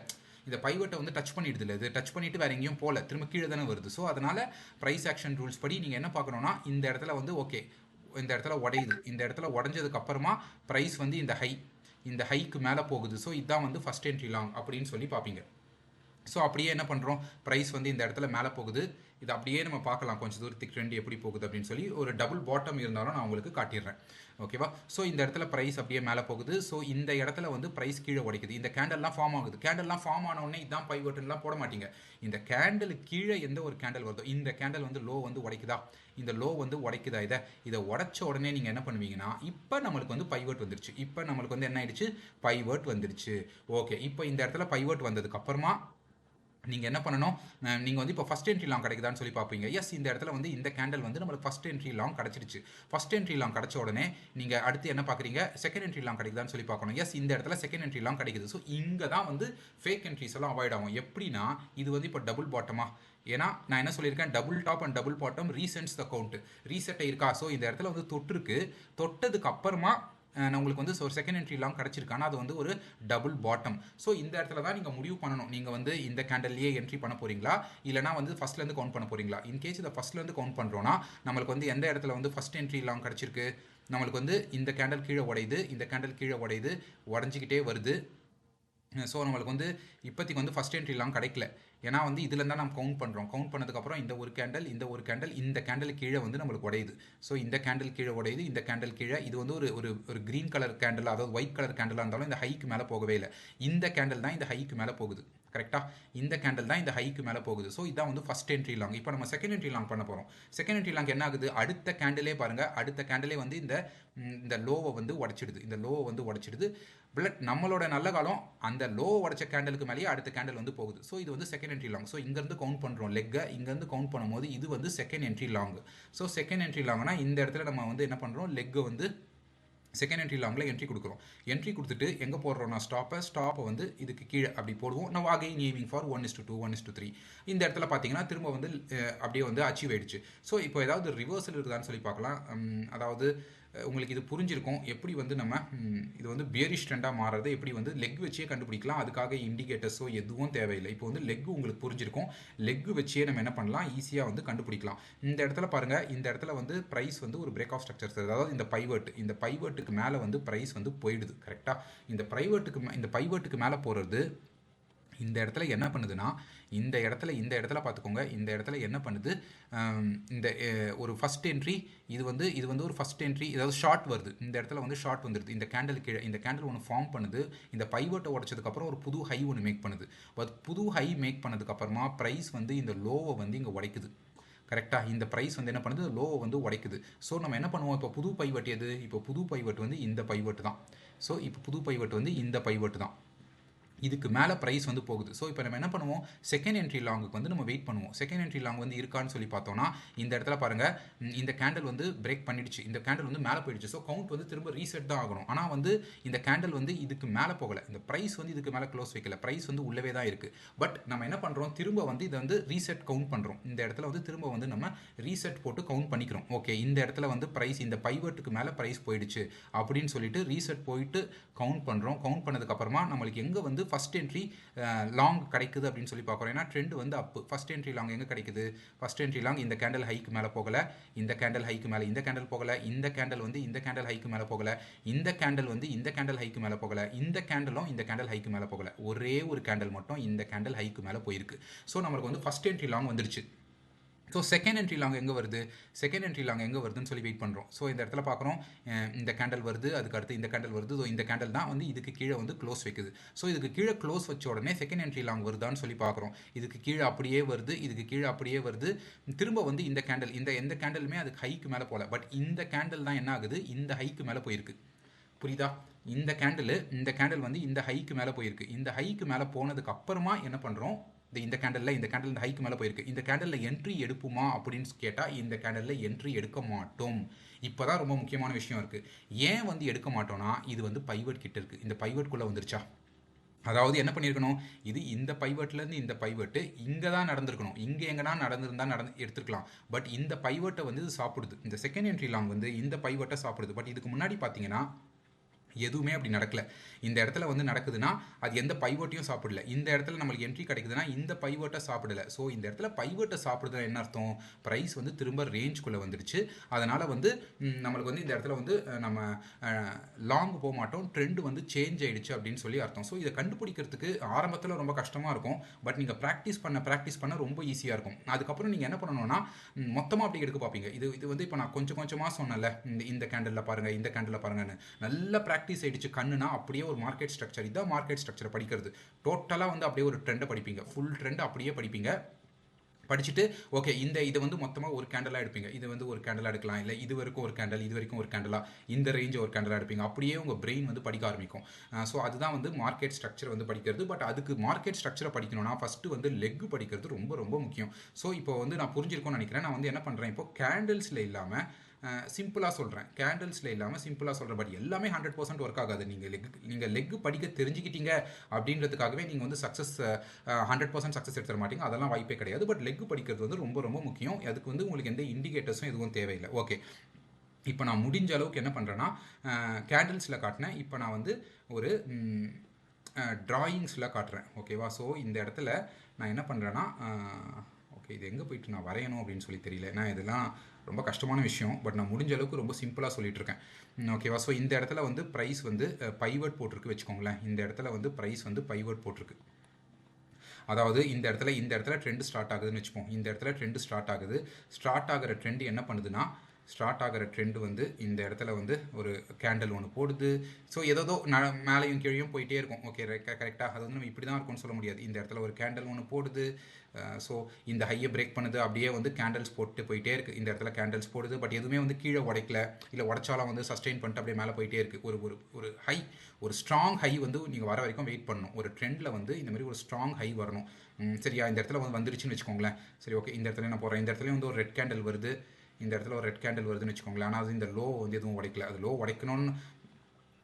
இந்த பைவட்டை வந்து டச் பண்ணிடுது இல்லை, இது டச் பண்ணிட்டு வேறு எங்கேயும் போகல, திரும்ப கீழே தானே வருது. ஸோ அதனால் ப்ரைஸ் ஆக்ஷன் ரூல்ஸ் படி நீங்கள் என்ன பார்க்கணுன்னா, இந்த இடத்துல வந்து ஓகே, இந்த இடத்துல உடையுது. இந்த இடத்துல உடஞ்சதுக்கு அப்புறமா ப்ரைஸ் வந்து இந்த ஹைக்கு மேலே போகுது. ஸோ இதுதான் வந்து ஃபஸ்ட் என்ட்ரி லாங் அப்படின்னு சொல்லி பார்ப்பீங்க. ஸோ அப்படியே என்ன பண்ணுறோம், ப்ரைஸ் வந்து இந்த இடத்துல மேலே போகுது. இது அப்படியே நம்ம பார்க்கலாம் கொஞ்சம் தூரத்துக்கு ட்ரெண்ட் எப்படி போகுது அப்படின்னு சொல்லி. ஒரு டபுள் பாட்டம் இருந்தாலும் நான் உங்களுக்கு காட்டிடுறேன். ஓகேவா, ஸோ இந்த இடத்துல ப்ரைஸ் அப்படியே மேலே போகுது. ஸோ இந்த இடத்துல வந்து ப்ரைஸ் கீழே உடைக்குது. இந்த கேண்டல்லாம் ஃபார்ம் ஆகுது. கேண்டல்லாம் ஃபார்ம் ஆனவுடனே இதுதான் பைவர்ட்லாம் போட மாட்டீங்க. இந்த கேண்டலுக்கு கீழே எந்த ஒரு கேண்டல் வருதோ, இந்த கேண்டல் வந்து லோ வந்து உடைக்குதா, இந்த லோ வந்து உடைக்குதா, இதை உடைச்ச உடனே நீங்கள் என்ன பண்ணுவீங்கன்னா, இப்போ நம்மளுக்கு வந்து பைவர்ட் வந்துருச்சு. இப்போ நம்மளுக்கு வந்து என்ன ஆயிடுச்சு, பைவர்ட் வந்துருச்சு. ஓகே, இப்போ இந்த இடத்துல பைவர்ட் வந்ததுக்கு அப்புறமா நீங்கள் என்ன பண்ணணும், நீங்கள் வந்து இப்போ ஃபஸ்ட் என்ட்ரி லாங் கிடைக்குதான்னு சொல்லி பார்ப்பீங்க. எஸ், இந்த இடத்துல வந்து இந்த கேண்டல் வந்து நம்மளுக்கு ஃபஸ்ட் என்ட்ரி லாங் கிடச்சிருச்சு. ஃபஸ்ட் என்ட்ரி லாங் கிடச்ச உடனே நீங்கள் அடுத்து என்ன பார்க்குறீங்க, செகண்ட் என்ட்ரி லாங் கிடைக்குதான்னு சொல்லி பார்க்கணும். எஸ், இந்த இடத்துல செகண்ட் என்ட்ரி லாங் கிடைக்குது. ஸோ இங்கே தான் வந்து ஃபேக் என்ட்ரிஸ் எல்லாம் அவாய்ட் ஆகும். எப்படின்னா, இது வந்து இப்போ டபுள் பாட்டமா, ஏன்னா நான் என்ன சொல்லியிருக்கேன், double top and double bottom resets the count. Reset இருக்கா, ஸோ இந்த இடத்துல வந்து தொட்டிருக்கு. தொட்டதுக்கு அப்புறமா நான் உங்களுக்கு வந்து ஒரு செகண்ட் என்ட்ரி லாங் கிடச்சிருக்கு, ஆனால் அது வந்து ஒரு டபுள் பாட்டம். ஸோ இந்த இடத்துல தான் நீங்கள் முடிவு பண்ணணும், நீங்கள் வந்து இந்த கேண்டல்லையே என்ட்ரி பண்ண போகிறீங்களா, இல்லைனா வந்து ஃபஸ்ட்லேருந்து கவுண்ட் பண்ண போகிறீங்களா. இன்கேஸ் இதை ஃபஸ்ட்லேருந்து கவுண்ட் பண்ணுறோன்னா, நம்மளுக்கு வந்து எந்த இடத்துல வந்து ஃபஸ்ட் என்ட்ரி லாங் கிடச்சிருக்கு, நம்மளுக்கு வந்து இந்த கேண்டல் கீழே உடையுது, இந்த கேண்டல் கீழே உடையுது, உடஞ்சிக்கிட்டே வருது. ஸோ நம்மளுக்கு வந்து இப்போதைக்கு வந்து ஃபஸ்ட் என்ட்ரி லாங் கிடைக்கல. ஏன்னா வந்து இதில் தான் நம்ம கவுண்ட் பண்ணுறோம். கவுண்ட் பண்ணதுக்கப்புறம் இந்த ஒரு கேண்டல், இந்த கேண்டல் கீழே வந்து நம்மளுக்கு உடையுது. ஸோ இந்த கேண்டல் கீழே உடையுது, இந்த கேண்டல் கீழே. இது வந்து ஒரு க்ரீன் கலர் கேண்டல், அதாவது ஒயிட் கலர் கேண்டலாக இருந்தாலும் இந்த ஹைக்கு மேலே போகவே இல்லை. இந்த கேண்டல் தான் இந்த ஹைக்கு மேலே போகுது. கரெக்டாக இந்த கேண்டில் தான் இந்த ஹைக்கு மேலே போகுது. ஸோ இதான் வந்து ஃபஸ்ட் என்ட்ரி லாங். இப்போ நம்ம செகண்ட் என்ட்ரி லாங் பண்ண போகிறோம். செகண்ட் என்ட்ரி லாங் என்ன ஆகுது, அடுத்த கேண்டிலே பாருங்கள், அடுத்த கேண்டிலே வந்து இந்த லோவை வந்து உடச்சிடுது, இந்த லோவை வந்து உடச்சிடுது. பட் நம்மளோட நல்ல காலம் அந்த லோ உடச்ச கேண்டலுக்கு மேலேயே அடுத்த கேண்டல் வந்து போகுது. ஸோ இது வந்து செகண்ட் என்ட்ரி லாங். ஸோ இங்கேருந்து கவுண்ட் பண்ணுறோம் லெக்கை, இங்கேருந்து கவுண்ட் பண்ணும்போது இது வந்து second entry long. So second entry லாங்னா இந்த இடத்துல நம்ம வந்து என்ன பண்ணுறோம், லெக்கை வந்து செகண்ட் என்ட்ரி லாங்கில் என்ட்ரி கொடுக்குறோம். என்ட்ரி கொடுத்துட்டு எங்கே போடுறோம்னா ஸ்டாப்பை வந்து இதுக்கு கீழே அப்படி போடுவோம். நம்ம அகைன் ஏவிங் ஃபார் 1:2 1:3. இந்த இடத்துல பார்த்தீங்கன்னா திரும்ப வந்து அப்படியே வந்து அச்சீவ் ஆயிடுச்சு. ஸோ இப்போ ஏதாவது ரிவர்சல் இருக்குதான்னு சொல்லி பார்க்கலாம். அதாவது உங்களுக்கு இது புரிஞ்சிருக்கும் எப்படி வந்து நம்ம இது வந்து பியரிஷ் ட்ரெண்டாக மாறுறது எப்படி வந்து லெக் வச்சே கண்டுபிடிக்கலாம். அதுக்காக இண்டிகேட்டர்ஸோ எதுவும் தேவையில்லை. இப்போ வந்து லெக் உங்களுக்கு புரிஞ்சிருக்கும், லெக் வச்சே நம்ம என்ன பண்ணலாம், ஈஸியாக வந்து கண்டுபிடிக்கலாம். இந்த இடத்துல பாருங்கள், இந்த இடத்துல வந்து ப்ரைஸ் வந்து ஒரு பிரேக் ஆஃப் ஸ்ட்ரக்சர்ஸ், அதாவது இந்த பைவர்ட்டுக்கு மேலே வந்து ப்ரைஸ் வந்து போயிடுது. கரெக்டாக இந்த பைவர்ட்டுக்கு மேலே போகிறது இந்த இடத்துல என்ன பண்ணுதுன்னா, இந்த இடத்துல பார்த்துக்கோங்க, இந்த இடத்துல என்ன பண்ணுது, இந்த ஒரு ஃபஸ்ட் என்ட்ரி இது வந்து ஒரு ஃபஸ்ட் என்ட்ரி, ஏதாவது ஷார்ட் வருது. இந்த இடத்துல வந்து ஷார்ட் வந்துடுது. இந்த கேண்டில் கீழே இந்த கேண்டில் ஒன்று ஃபார்ம் பண்ணுது. இந்த பைவர்ட்டை உடச்சதுக்கப்புறம் ஒரு புது ஹை ஒன்று மேக் பண்ணுது. பட் புது ஹை மேக் பண்ணதுக்கப்புறமா ப்ரைஸ் வந்து இந்த லோவை வந்து இங்கே உடைக்குது. கரெக்டாக இந்த ப்ரைஸ் வந்து என்ன பண்ணுது, லோவை வந்து உடைக்குது. ஸோ நம்ம என்ன பண்ணுவோம், இப்போ புது பைவர்ட் எது, இப்போ புது பைவர்ட் வந்து இந்த பைவர்ட் தான். ஸோ இப்போ புது பைவர்ட் வந்து இந்த பைவர்ட் தான், இதுக்கு மேலே ப்ரைஸ் வந்து போகுது. ஸோ இப்போ நம்ம என்ன பண்ணுவோம், செகண்ட் என்ட்ரி லாங்குக்கு வந்து நம்ம வெயிட் பண்ணுவோம். செகண்ட் என்ட்ரி லாங் வந்து இருக்கான்னு சொல்லி பார்த்தோம்னா இந்த இடத்துல பாருங்கள், இந்த கேண்டில் வந்து பிரேக் பண்ணிடுச்சு, இந்த கேண்டில் வந்து மேலே போயிடுச்சு. ஸோ கவுண்ட் வந்து திரும்ப ரீசெட் தான் ஆகணும். ஆனால் வந்து இந்த கேண்டில் வந்து இதுக்கு மேலே போகலை, இந்த ப்ரைஸ் வந்து இதுக்கு மேலே க்ளோஸ் வைக்கல, ப்ரைஸ் வந்து உள்ளவே தான் இருக்குது. பட் நம்ம என்ன பண்ணுறோம், திரும்ப வந்து இதை வந்து ரீசெட் கவுண்ட் பண்ணுறோம். இந்த இடத்துல வந்து திரும்ப வந்து நம்ம ரீசெட் போட்டு கவுண்ட் பண்ணிக்கிறோம். ஓகே, இந்த இடத்துல வந்து ப்ரைஸ் இந்த பைவர்ட்டுக்கு மேலே ப்ரைஸ் போயிடுச்சு அப்படின்னு சொல்லிட்டு ரீசெட் போயிட்டு கவுண்ட் பண்ணுறோம். கவுண்ட் பண்ணதுக்கப்புறமா நம்மளுக்கு எங்கே வந்து ஃபஸ்ட் என்ட்ரி லாங் கிடைக்குது அப்படின்னு சொல்லி பார்க்குறோம். ஏன்னா ட்ரெண்ட் வந்து அப்பு. ஃபஸ்ட் என்ட்ரி லாங் எங்கே கிடைக்குது, ஃபஸ்ட் என்ட்ரி லாங் இந்த கேண்டல் ஹைக்கு மேலே போகலை, இந்த கேண்டல் ஹைக்கு மேலே இந்த கேண்டல் போகலை, இந்த கேண்டல் வந்து இந்த கேண்டல் ஹைக்கு மேலே போகலை, இந்த கேண்டல் வந்து இந்த கேண்டல் ஹைக்கு மேலே போகலை, இந்த கேண்டலும் இந்த கேண்டல் ஹைக்கு மேலே போகலை, ஒரே ஒரு கேண்டல் மட்டும் இந்த கேண்டல் ஹைக்கு மேலே போயிருக்கு. ஸோ நம்மளுக்கு வந்து ஃபஸ்ட் என்ட்ரி லாங் வந்துடுச்சு. ஸோ செகண்ட் என்ட்ரி லாங் எங்கே வருதுன்னு சொல்லி வெயிட் பண்ணுறோம். ஸோ இந்த இடத்துல பார்க்குறோம், இந்த கேண்டல் வருது, அதுக்கு அடுத்து இந்த கேண்டல் வருது. ஸோ இந்த கேண்டல் தான் வந்து இதுக்கு கீழே வந்து க்ளோஸ் வைக்குது. ஸோ இதுக்கு கீழே க்ளோஸ் வச்ச உடனே செகண்ட் என்ட்ரி லாங் வருதான்னு சொல்லி பார்க்குறோம். இதுக்கு கீழே அப்படியே வருது, திரும்ப வந்து இந்த கேண்டல் எந்த கேண்டலுமே அதுக்கு ஹைக்கு மேலே போகல. பட் இந்த கேண்டல் தான் என்ன ஆகுது, இந்த ஹைக்கு மேலே போயிருக்கு. புரியுதா, இந்த கேண்டல் வந்து இந்த ஹைக்கு மேலே போயிருக்கு. இந்த ஹைக்கு மேலே போனதுக்கு அப்புறமா என்ன பண்ணுறோம், இந்த கேண்டல் இந்த ஹைக்கு மேலே போயிருக்கு. இந்த கேண்டலில் என்ட்ரி எடுப்புமா அப்படின்னு கேட்டால் இந்த கேண்டலில் என்ட்ரி எடுக்க மாட்டோம். இப்போ தான் ரொம்ப முக்கியமான விஷயம் இருக்குது. ஏன் வந்து எடுக்க மாட்டோம்னா, இது வந்து பைவர்ட் கிட்ட இருக்குது, இந்த பைவர்ட்குள்ளே வந்துருச்சா. அதாவது என்ன பண்ணியிருக்கணும், இது இந்த பைவர்ட்லேருந்து இந்த பைவர்ட்டு இங்கே தான் நடந்திருக்கணும், இங்கே எங்கன்னா எடுத்துருக்கலாம். பட் இந்த பைவர்ட்டை வந்து இது சாப்பிடுது. இந்த செகண்ட் என்ட்ரி லாங் வந்து இந்த பைவர்ட்டை சாப்பிடுது. பட் இதுக்கு முன்னாடி பார்த்தீங்கன்னா எதுவுமே அப்படி நடக்கல. இந்த இடத்துல வந்து நடக்குதுன்னா அது எந்த பைவர்ட்டையும் சாப்பிடல. இந்த இடத்துல நம்மளுக்கு என்ட்ரி கிடைக்குதுன்னா இந்த பைவர்ட்டை சாப்பிடல. ஸோ இந்த இடத்துல பைவர்ட்டை சாப்பிடுதுன்னா என்ன அர்த்தம், ப்ரைஸ் வந்து திரும்ப ரேஞ்சுக்குள்ளே வந்துடுச்சு. அதனால் வந்து நம்மளுக்கு வந்து இந்த இடத்துல வந்து நம்ம லாங் போக மாட்டோம், ட்ரெண்ட் வந்து சேஞ்ச் ஆகிடுச்சு அப்படின்னு சொல்லி அர்த்தம். ஸோ இதை கண்டுபிடிக்கிறதுக்கு ஆரம்பத்தில் ரொம்ப கஷ்டமாக இருக்கும். பட் நீங்கள் ப்ராக்டிஸ் பண்ண ரொம்ப ஈஸியாக இருக்கும். அதுக்கப்புறம் நீங்கள் என்ன பண்ணணும்னா மொத்தமாக அப்படி எடுக்க பார்ப்பீங்க. இது வந்து இப்போ நான் கொஞ்சமாக சொன்னேன்ல, இந்த கேண்டலில் பாருங்கள், இந்த கேண்டலில் பாருங்கன்னு நல்ல ப்ராக்டிஸ் ஆயிடுச்சு கண்ணுனா அப்படியே ஒரு மார்க்கெட் ஸ்ட்ரக்சர், இதான் மார்க்கெட் ஸ்ட்ரக்சரை படிக்கிறது. டோட்டலாக வந்து அப்படியே ஒரு ட்ரெண்டை படிப்பீங்க, ஃபுல் ட்ரெண்ட் அப்படியே படிப்பீங்க. படிச்சுட்டு ஓகே இதை வந்து மொத்தமாக ஒரு கேண்டலாக எடுப்பீங்க. இது வந்து ஒரு கேண்டலாக எடுக்கலாம், இல்லை இது வரைக்கும் ஒரு கேண்டலாக இந்த ரேஞ்சை ஒரு கேண்டலாக எடுப்பீங்க. அப்படியே உங்கள் பிரெயின் வந்து படிக்க ஆரம்பிக்கும். ஸோ அதுதான் வந்து மார்க்கெட் ஸ்ட்ரக்சர் வந்து படிக்கிறது. பட் அதுக்கு மார்க்கெட் ஸ்ட்ரக்சரை படிக்கணும்னா ஃபஸ்ட்டு வந்து லெக் படிக்கிறது ரொம்ப ரொம்ப முக்கியம். ஸோ இப்போ வந்து நான் புரிஞ்சிருக்கோன்னு நினைக்கிறேன். நான் வந்து என்ன பண்ணுறேன், இப்போ கேண்டில்ஸில் இல்லாமல் சிம்பிளாக சொல்கிறேன், கேண்டில்ஸில் இல்லாமல் சிம்பிளாக சொல்கிறேன். பட் எல்லாமே 100% ஒர்க் ஆகாது. நீங்கள் லெக் படிக்க தெரிஞ்சுக்கிட்டீங்க அப்படின்றதுக்காகவே நீங்கள் வந்து 100% சக்ஸஸ் எடுத்துட மாட்டீங்க, அதெல்லாம் வாய்ப்பே கிடையாது. பட் லெக் படிக்கிறது வந்து ரொம்ப ரொம்ப முக்கியம். அதுக்கு வந்து உங்களுக்கு எந்த இண்டிகேட்டர்ஸும் எதுவும் தேவையில்லை. ஓகே, இப்போ நான் முடிஞ்ச அளவுக்கு என்ன பண்ணுறேன்னா கேண்டில்ஸில் காட்டினேன். இப்போ நான் வந்து ஒரு டிராயிங்ஸில் காட்டுறேன். ஓகேவா, ஸோ இந்த இடத்துல நான் என்ன பண்ணுறேன்னா ஓகே, இது எங்கே போயிட்டு நான் வரையணும் அப்படின்னு சொல்லி தெரியல. ஏன்னா இதெல்லாம் ரொம்ப கஷ்டமான விஷயம். பட் நான் முடிஞ்ச அளவுக்கு ரொம்ப சிம்பிளாக சொல்லிகிட்ருக்கேன். ஓகேவா, ஸோ இந்த இடத்துல வந்து ப்ரைஸ் வந்து பைவர்ட் போட்டிருக்கு வச்சுக்கோங்களேன். இந்த இடத்துல வந்து ப்ரைஸ் வந்து பைவர்ட் போட்டிருக்கு. அதாவது இந்த இடத்துல ட்ரெண்ட் ஸ்டார்ட் ஆகுதுன்னு வச்சுப்போம். இந்த இடத்துல ட்ரெண்ட் ஸ்டார்ட் ஆகுது. ஸ்டார்ட் ஆகிற ட்ரெண்ட் என்ன பண்ணுதுன்னா ஸ்டார்ட் ஆகிற ட்ரெண்ட் வந்து இந்த இடத்துல வந்து ஒரு கேண்டில் ஒன்று போடுது. ஸோ ஏதோ மேலேயும் கீழேயும் போயிட்டே இருக்கும். ஓகே, கரெக்டாக அது வந்து நம்ம இப்படி தான் இருக்கும்னு சொல்ல முடியாது. இந்த இடத்துல ஒரு கேண்டில் ஒன்று போடுது. ஸோ இந்த ஹையை பிரேக் பண்ணுது, அப்படியே வந்து கேண்டில்ஸ் போட்டு போயிட்டே இருக்குது. இந்த இடத்துல கேண்டில்ஸ் போடுது, பட் எதுவுமே வந்து கீழே உடைக்கல, இல்லை உடைச்சாலும் வந்து சஸ்டெயின் பண்ணிட்டு அப்படியே மேலே போயிட்டே இருக்குது. ஒரு ஒரு ஒரு ஹை, ஒரு ஸ்ட்ராங் ஹை வந்து நீங்கள் வர வரைக்கும் வெயிட் பண்ணணும். ஒரு ட்ரெண்டில் வந்து இந்த மாதிரி ஒரு ஸ்ட்ராங் ஹை வரணும். சரியா, இந்த இடத்துல வந்து வந்துருச்சுன்னு வச்சுக்கோங்களேன். சரி, ஓகே, இந்த இடத்துல நான் போகிறேன். இந்த இடத்துல வந்து ஒரு ரெட் கேண்டில் வருது. இந்த இடத்துல ஒரு ரெட் கேண்டில் வருதுன்னு வச்சுக்கோங்களேன். ஆனால் அது இந்த லோ வந்து எதுவும் உடைக்கல. அது லோ உடைக்கணும்னு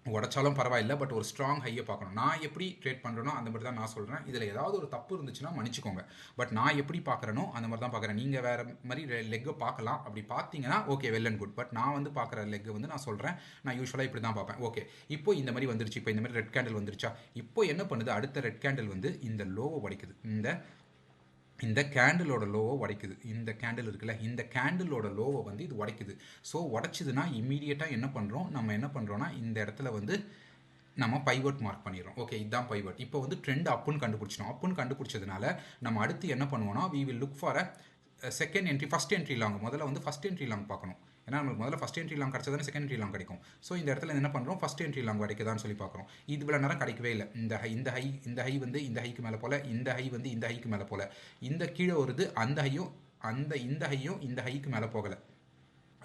உடைச்சாலும் பரவாயில்ல, பட் ஒரு ஸ்ட்ராங் ஹையை பார்க்கணும். நான் எப்படி ட்ரேட் பண்ணுறேனோ அந்த மாதிரி தான் நான் சொல்கிறேன். இதில் ஏதாவது ஒரு தப்பு இருந்துச்சுன்னா மன்னிச்சுக்கோங்க. பட் நான் எப்படி பார்க்குறேனோ அந்த மாதிரி தான் பார்க்குறேன். நீங்கள் வேறு மாதிரி லெக்கை பார்க்கலாம். அப்படி பார்த்தீங்கன்னா okay, well and good. But நான் வந்து பார்க்குற லெக்கை வந்து நான் சொல்கிறேன். நான் யூஸ்வலாக இப்படி தான் பார்ப்பேன். ஓகே, இப்போ இந்த மாதிரி வந்துருச்சு. இப்போ இந்த மாதிரி ரெட் கேண்டில் வந்துருச்சா? இப்போ என்ன பண்ணுது? அடுத்த ரெட் கேண்டில் வந்து இந்த லோவை உடைக்குது. இந்த கேண்டிலோட லோவை உடைக்குது. இந்த கேண்டில் இருக்குல்ல, இந்த கேண்டிலோட லோவை வந்து இது உடைக்குது. ஸோ உடைச்சிதுன்னா இம்மீடியட்டாக என்ன பண்ணுறோம்? நம்ம என்ன பண்ணுறோன்னா இந்த இடத்துல வந்து நம்ம பைவட் மார்க் பண்ணிடுறோம். ஓகே, இதுதான் பைவட். இப்போ வந்து ட்ரெண்ட் அப்புன்னு கண்டுபிடிச்சிடும். அப்புன்னு கண்டுபிடிச்சதுனால நம்ம அடுத்து என்ன பண்ணுவோம்னா, we will look for a second entry, first entry long. முதல்ல வந்து ஃபஸ்ட் என்ட்ரி லாங் பார்க்கணும். ஏன்னா நமக்கு முதல்ல ஃபஸ்ட் என்ட்ரி லாங் கிடச்சா தானே செகண்ட் என்ட்ரி லாங் கிடைக்கும். ஸோ இந்த இடத்துல என்ன பண்ணுறோம்? ஃபஸ்ட் என்ட்ரி லாங் கிடைக்குதான்னு சொல்லி பார்க்குறோம். இது இவ்வளோ நேரம் கிடைக்கவே இல்லை. இந்த ஹை வந்து இந்த ஹைக்கு மேலே போல, இந்த ஹை வந்து இந்த ஹைக்கு மேலே போல, இந்த கீழே வருது, அந்த ஹையும் இந்த ஹையும் இந்த ஹைக்கு மேலே போகலை.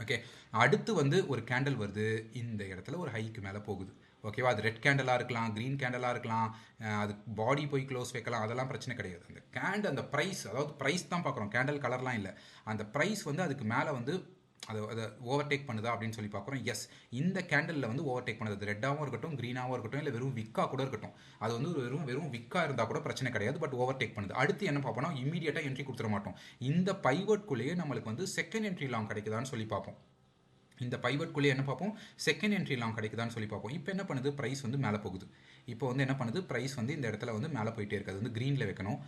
ஓகே, அடுத்து வந்து ஒரு கேண்டில் வருது, இந்த இடத்துல ஒரு ஹைக்கு மேலே போகுது. ஓகேவா, அது ரெட் கேண்டலாக இருக்கலாம், க்ரீன் கேண்டலாக இருக்கலாம், அது பாடி போய் க்ளோஸ் வைக்கலாம், அதெல்லாம் பிரச்சனை கிடையாது. அந்த அந்த ப்ரைஸ், அதாவது ப்ரைஸ் தான் பார்க்குறோம், கேண்டல் கலர்லாம் இல்லை. அந்த ப்ரைஸ் வந்து அதுக்கு மேலே வந்து அதை ஓவர்டேக் பண்ணுதா அப்படின்னு சொல்லி பார்க்குறோம். எஸ், இந்த கேண்டலில் வந்து ஓவர்டேக் பண்ணுது. ரெட்டாகவும் இருக்கட்டும், க்ரீனாகவும் இருக்கட்டும், இல்லை வெறும் விக்கா கூட இருக்கட்டும். அது வந்து வெறும் விக்கா இருந்தால் கூட பிரச்சனை கிடையாது, பட் ஓவர்டேக் பண்ணுது. அடுத்து என்ன பார்ப்போம்னா, இமீடியட்டாக என்ட்ரி கொடுத்துட மாட்டோம். இந்த பைவட்குள்ளேயே நம்மளுக்கு வந்து செகண்ட் என்ட்ரி லாங் கிடைக்குதான்னு சொல்லி பார்ப்போம். இந்த பைவட்குள்ளேயே என்ன பார்ப்போம்? செகண்ட் என்ட்ரி லாங் கிடைக்குதான்னு சொல்லி பார்ப்போம். இப்போ என்ன பண்ணுது? ப்ரைஸ் வந்து மேலே போகுது. இப்போ வந்து என்ன பண்ணுது? ப்ரைஸ் வந்து இந்த இடத்துல வந்து மேலே போயிட்டே இருக்குது. அது வந்து க்ரீனில் வைக்கணும்.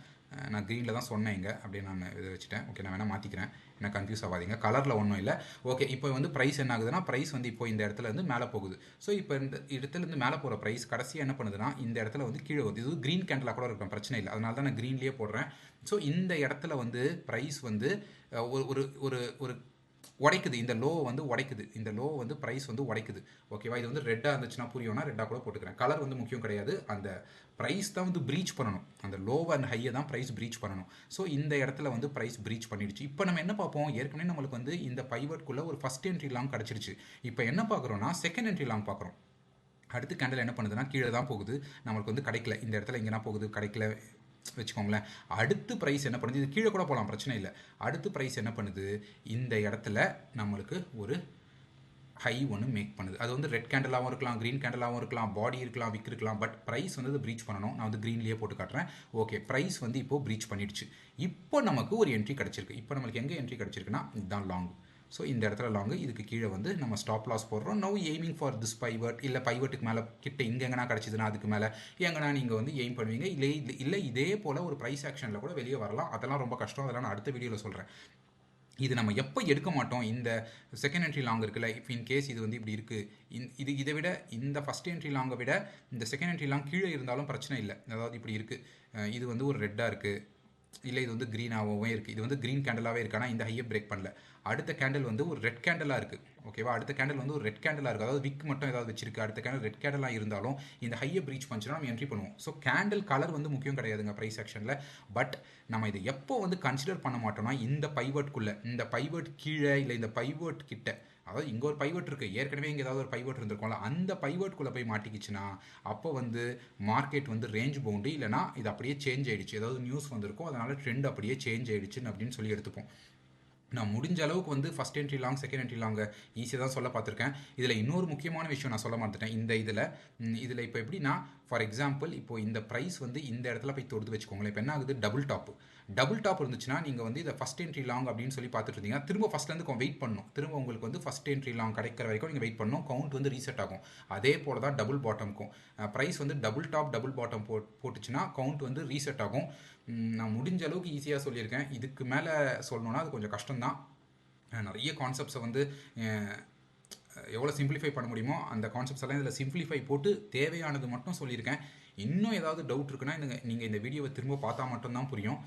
நான் க்ரீனில் தான் சொன்னேன் இங்கே, அப்படியே நான் இதை வச்சுட்டேன். ஓகே, நான் வேணால் மாற்றிக்கிறேன், என்ன கன்ஃபியூஸ் ஆகாதீங்க. கலரில் ஒன்றும் இல்லை. ஓகே, இப்போ வந்து ப்ரைஸ் என்ன ஆகுதுன்னா, ப்ரைஸ் வந்து இப்போ இந்த இடத்துல வந்து மேலே போகுது. ஸோ இப்போ இந்த இடத்துலேருந்து மேலே போகிற ப்ரைஸ் கடைசியாக என்ன பண்ணுதுன்னா, இந்த இடத்துல வந்து கீழே வருது. இது க்ரீன் கேண்டலாக கூட இருக்கும், பிரச்சனை இல்லை. அதனால தான் நான் க்ரீன்லேயே போடுறேன். ஸோ இந்த இடத்துல வந்து ப்ரைஸ் வந்து ஒரு ஒரு ஒரு உடைக்குது. இந்த லோ வந்து உடைக்குது. இந்த லோ வந்து ப்ரைஸ் வந்து உடைக்குது. ஓகேவா, இது வந்து ரெட்டாக இருந்துச்சுன்னா புரியும்னா ரெட்டாக கூட போட்டுக்கிறேன். கலர் வந்து முக்கியம் கிடையாது. அந்த ப்ரைஸ் தான் வந்து ப்ரீச் பண்ணணும். அந்த லோவை அண்ட் ஹையை தான் ப்ரைஸ் ப்ரீச் பண்ணணும். ஸோ இந்த இடத்துல வந்து ப்ரைஸ் ப்ரீச் பண்ணிடுச்சு. இப்போ நம்ம என்ன பார்ப்போம்? ஏற்கனவே நம்மளுக்கு வந்து இந்த பைவட்குள்ளே ஒரு ஃபஸ்ட் என்ட்ரி லாங் கிடச்சிருச்சு. இப்போ என்ன பார்க்குறோன்னா, செகண்ட் என்ட்ரி லாங் பார்க்குறோம். அடுத்து கேண்டில் என்ன பண்ணுதுன்னா, கீழே தான் போகுது, நம்மளுக்கு வந்து கிடைக்கல. இந்த இடத்துல எங்கன்னா போகுது, கிடைக்கல வச்சுக்கோங்களேன். அடுத்து ப்ரைஸ் என்ன பண்ணுது? இது கீழே கூட போகலாம், பிரச்சனை இல்லை. அடுத்து ப்ரைஸ் என்ன பண்ணுது? இந்த இடத்துல நம்மளுக்கு ஒரு ஹை ஒன்று மேக் பண்ணுது. அது வந்து ரெட் கேண்டலாகவும் இருக்கலாம், க்ரீன் கேண்டலாகவும் இருக்கலாம், பாடி இருக்கலாம், விக் இருக்கலாம், பட் ப்ரைஸ் வந்து அது ப்ரீச் பண்ணணும். நான் வந்து க்ரீன்லேயே போட்டு காட்டுறேன். ஓகே, ப்ரைஸ் வந்து இப்போது ப்ரீச் பண்ணிடுச்சு. இப்போ நமக்கு ஒரு என்ட்ரி கிடச்சிருக்கு. இப்போ நம்மளுக்கு எங்கே என்ட்ரி கிடச்சிருக்குன்னா, இதுதான் லாங். ஸோ இந்த இடத்துல லாங்கு, இதுக்கு கீழே வந்து நம்ம ஸ்டாப் லாஸ் போடுறோம். Now aiming for this pivot, இல்லை பைவட்டுக்கு மேலே கிட்ட இங்கே எங்கன்னா கிடச்சிதுன்னா அதுக்கு மேலே எங்கன்னா நீங்கள் வந்து எய்ம் பண்ணுவீங்க. இல்லை இதே போல் ஒரு ப்ரைஸ் ஆக்ஷனில் கூட வெளியே வரலாம். அதெல்லாம் ரொம்ப கஷ்டம். அதெல்லாம் நான் அடுத்த வீடியோவில் சொல்கிறேன். இது நம்ம எப்போ எடுக்க மாட்டோம்? இந்த செகண்ட் என்ட்ரி லாங் இருக்குல்ல, இஃப் இன் கேஸ் இது வந்து இப்படி இருக்குது, இதை விட இந்த ஃபஸ்ட் என்ட்ரி லாங்கை விட இந்த செகண்ட் என்ட்ரி லாங் கீழே இருந்தாலும் பிரச்சனை இல்லை. அதாவது இப்படி இருக்குது, இது வந்து ஒரு ரெட்டாக இருக்குது, இல்லை இது வந்து க்ரீனாகவே இருக்குது, இது வந்து க்ரீன் கேண்டலாகவே இருக்குது, ஆனால் இந்த ஹையை பிரேக் பண்ணல. அடுத்த கேண்டில் வந்து ஒரு ரெட் கேண்டலாக இருக்குது. ஓகேவா, அடுத்த கேண்டில் வந்து ஒரு ரெட் கேண்டலாக இருக்குது, அதாவது விக் மட்டும் ஏதாவது வச்சிருக்கு. அடுத்த கேண்டில் ரெட் கேண்டலாக இருந்தாலும் இந்த ஹையை ப்ரீச் பண்ணிச்சுன்னா நம்ம என்ட்ரி பண்ணுவோம். ஸோ கேண்டில் கலர் வந்து முக்கியம் கிடையாதுங்க ப்ரைஸ் செக்ஷனில். பட் நம்ம இதை எப்போ வந்து கன்சிடர் பண்ண மாட்டோம்னா, இந்த பைவட்குள்ளே, இந்த பைவட் கீழே, இல்லை இந்த பைவட் கிட்ட, அதாவது இங்கே ஒரு பைவட் இருக்குது, ஏற்கனவே இங்கே ஏதாவது ஒரு பைவட் இருந்திருக்கும்ல, அந்த பைவட்குள்ளே போய் மாட்டிக்கிச்சுன்னா அப்போ வந்து மார்க்கெட் வந்து ரேஞ்ச் பவுண்டு, இல்லைனா இது அப்படியே சேஞ்ச் ஆகிடுச்சு, ஏதாவது நியூஸ் வந்திருக்கும், அதனால் ட்ரெண்ட் அப்படியே சேஞ்ச் ஆகிடுச்சுன்னு அப்படின்னு சொல்லி எடுத்துப்போம். நான் முடிஞ்ச அளவுக்கு வந்து first entry long, second entry long ஈஸியாக தான் சொல்ல பார்த்துருக்கேன். இதில் இன்னொரு முக்கியமான விஷயம் நான் சொல்ல மாட்டேன். இந்த இதில் இப்போ எப்படின்னா, ஃபார் எக்ஸாம்பிள் இப்போது இந்த ப்ரைஸ் வந்து இந்த இடத்துல போய் தொடுத்து வச்சுக்கோங்களேன். இப்போ என்ன ஆகுது? டபுள் டாப் இருந்துச்சுன்னா நீங்கள் வந்து இதை ஃபஸ்ட் என்ட்ரி லாங் அப்படின்னு சொல்லி பார்த்துட்டு இருந்தீங்கன்னா திரும்ப ஃபஸ்ட்லேருந்து வெயிட் பண்ணணும். திரும்ப உங்களுக்கு வந்து ஃபஸ்ட் என்ட்ரி லாங் கிடைக்கிற வரைக்கும் நீங்கள் வெயிட் பண்ணணும். கவுண்ட் வந்து ரீசெட் ஆகும். அதே போல் தான் டபுள் பாட்டமுக்கும். ப்ரைஸ் வந்து டபுள் டாப் டபுள் பாட்டம் போட்டுச்சுன்னா கவுண்ட் வந்து ரீசெட் ஆகும். நான் முடிஞ்ச அளவுக்கு ஈஸியாக சொல்லியிருக்கேன். இதுக்கு மேலே சொல்லணுன்னா அது கொஞ்சம் கஷ்டம்தான். நிறைய கான்செப்ட்ஸை வந்து எவ்வளோ சிம்பிளிஃபை பண்ண முடியுமோ அந்த கான்செப்ட்ஸ் எல்லாம் இதில் சிம்பிளிஃபை போட்டு தேவையானது மட்டும் சொல்லியிருக்கேன். இன்னும் ஏதாவது டவுட் இருக்குன்னா நீங்கள் இந்த வீடியோவை திரும்ப பார்த்தா மட்டும்தான் புரியும்.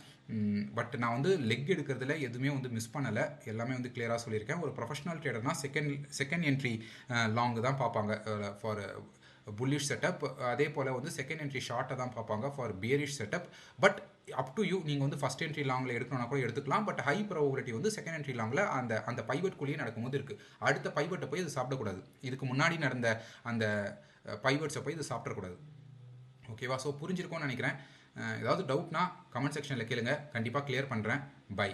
பட் நான் வந்து லெக் எடுக்கிறதுல எதுவுமே வந்து மிஸ் பண்ணலை, எல்லாமே வந்து கிளியராக சொல்லியிருக்கேன். ஒரு ப்ரொஃபஷனல் ட்ரேடர்னால் செகண்ட் என்ட்ரி லாங் தான் பார்ப்பாங்க ஃபார் புல்லிஷ் செட்டப். அதே போல் வந்து செகண்ட் என்ட்ரி ஷார்ட்டை தான் பார்ப்பாங்க for bearish setup. But up to you, நீங்கள் வந்து ஃபஸ்ட் என்ட்ரி லாங்கில் எடுக்கணும்னா கூட எடுத்துக்கலாம். பட் ஹை ப்ராபபிலிட்டி வந்து செகண்ட் என்ட்ரி லாங்கில் அந்த பைவட்குள்ளேயே நடக்கும்போது இருக்குது. அடுத்த பைவட்டை போய் இது சாப்பிடக்கூடாது, இதுக்கு முன்னாடி நடந்த அந்த பைவட்ஸை போய் இது சாப்பிடக்கூடாது. ஓகேவா? ஸோ புரிஞ்சிருக்கும்னு நினைக்கிறேன். ஏதாவது டவுட்னா கமெண்ட் செக்ஷனில் கேளுங்க, கண்டிப்பாக கிளியர் பண்ணுறேன். பை.